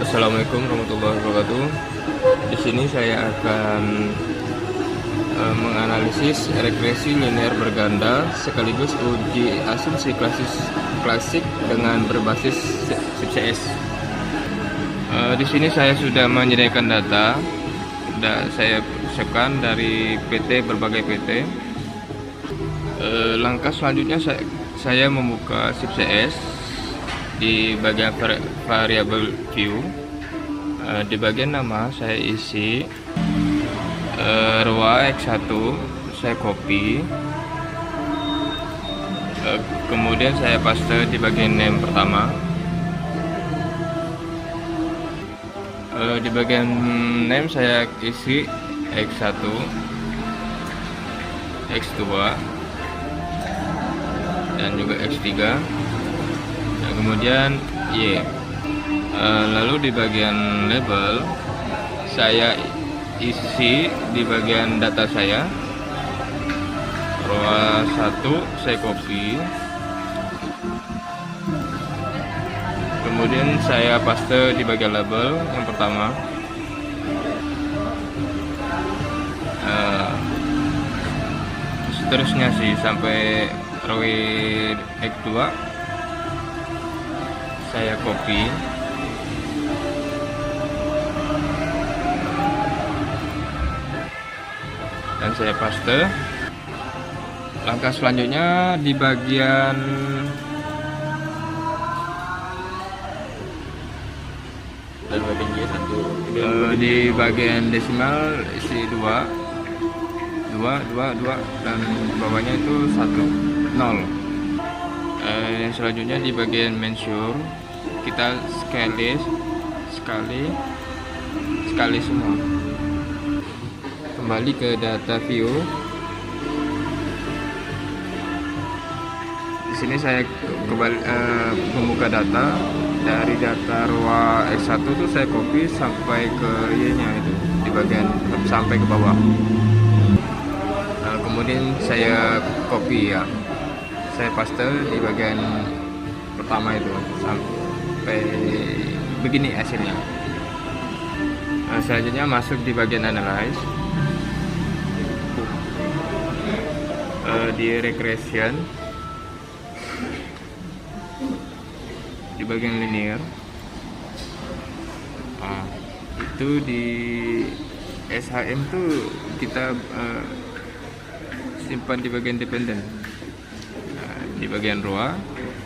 Assalamualaikum warahmatullahi wabarakatuh. Di sini saya akan menganalisis regresi linear berganda sekaligus uji asumsi klasik dengan berbasis SIP-CS. Di sini saya sudah menyediakan data dan saya persiapkan dari berbagai PT. Langkah selanjutnya saya membuka SIP-CS di bagian variable view. Di bagian nama saya isi RWA X1, saya copy, kemudian saya paste di bagian name pertama. Di bagian name saya isi X1, X2 dan juga X3, dan kemudian Y. Lalu di bagian label saya isi di bagian data saya RWA 1, saya copy, kemudian saya paste di bagian label yang pertama. Seterusnya sih sampai RW X2 saya copy, dan saya paste. Langkah selanjutnya di bagian di bagian desimal isi 2 dan bawahnya itu 1 0. Yang selanjutnya di bagian measure kita sekali semua. Kembali ke data view. Di sini saya kembali membuka data. Dari data RWA X1 itu saya copy sampai ke Y-nya itu di bagian sampai ke bawah. Kemudian saya copy ya. Saya paste di bagian pertama itu sampai begini hasilnya. Selanjutnya masuk di bagian analyze, di regression, di bagian linear. Itu di SHM tuh kita simpan di bagian dependen. Di bagian RWA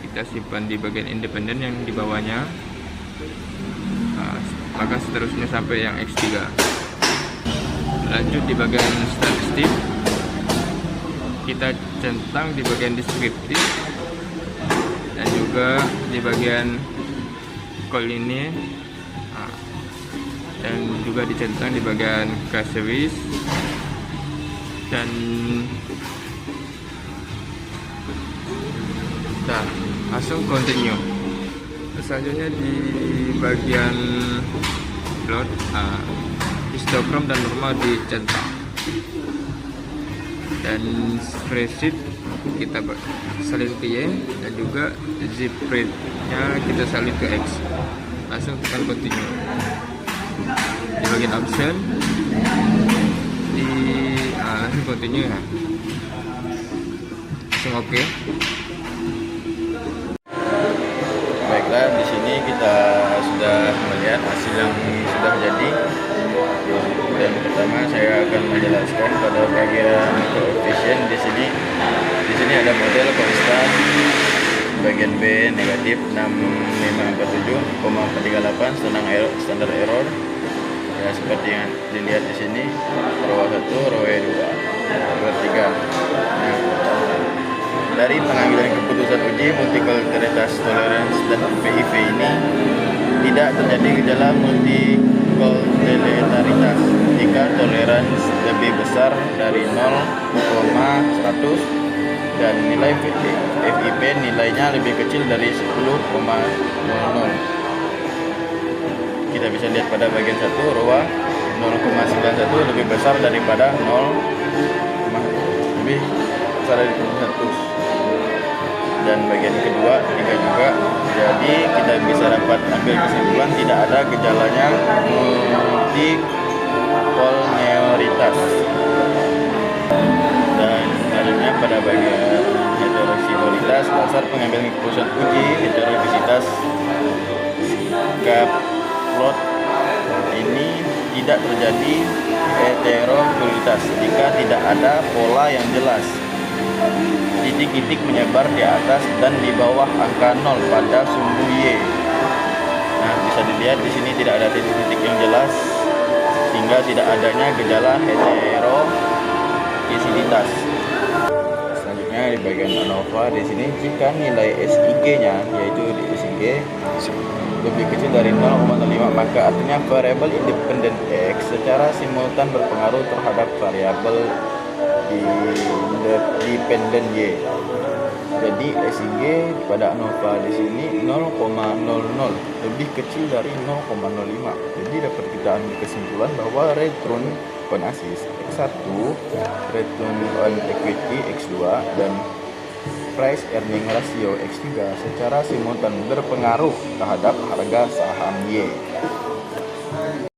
kita simpan di bagian independen yang di bawahnya. Maka seterusnya sampai yang X3. Lanjut di bagian statistik, kita centang di bagian deskriptif dan juga di bagian call ini, dan juga dicentang di bagian cash service, dan langsung continue. Selanjutnya di bagian load, histogram dan norma dicentang, dan spreadsheet kita salin ke Y, dan juga zip rate-nya kita salin ke X. Langsung tekan continue. Di bagian option langsung continue ya. Langsung oke. Baiklah, di sini kita sudah melihat hasil yang sudah jadi. Dan pertama saya akan menjelaskan pada bagian koefisien di sini. Di sini ada model konstan, bagian B negatif 6547,438 standar error. Ya, seperti yang dilihat di sini, RWA 1, RWA 2, RWA 3. Nah, dari pengambilan keputusan uji multikulturalitas tolerance dan PIV ini tidak terjadi gejala multikulturalitas jika toleransi lebih besar dari 0,100 dan nilai FIP nilainya lebih kecil dari 10,00. Kita bisa lihat pada bagian 1, RWA 0,91 lebih besar daripada 0, lebih besar dari 100. dan bagian kedua 3 juga. Jadi kita bisa dapat ambil kesimpulan tidak ada gejalanya multipolneuritas. Dan selanjutnya pada bagian heterosikolitas, dasar pengambilan keputusan uji heterogesitas Kaplan ini tidak terjadi heterokolitas jika tidak ada pola yang jelas. Titik-titik menyebar di atas dan di bawah angka 0 pada sumbu Y. Nah, bisa dilihat di sini tidak ada titik-titik yang jelas sehingga tidak adanya gejala heterogesitas. Selanjutnya di bagian ANOVA di sini jika nilai SIG-nya yaitu di SIG lebih kecil dari 0,05 maka artinya variabel independen X secara simultan berpengaruh terhadap variabel independen Y. Jadi SIG pada ANOVA di sini 0,00 lebih kecil dari 0,05. Jadi dapat kita ambil kesimpulan bahwa return on assist X1, return on equity X2 dan price earning ratio X3 secara simultan berpengaruh terhadap harga saham Y.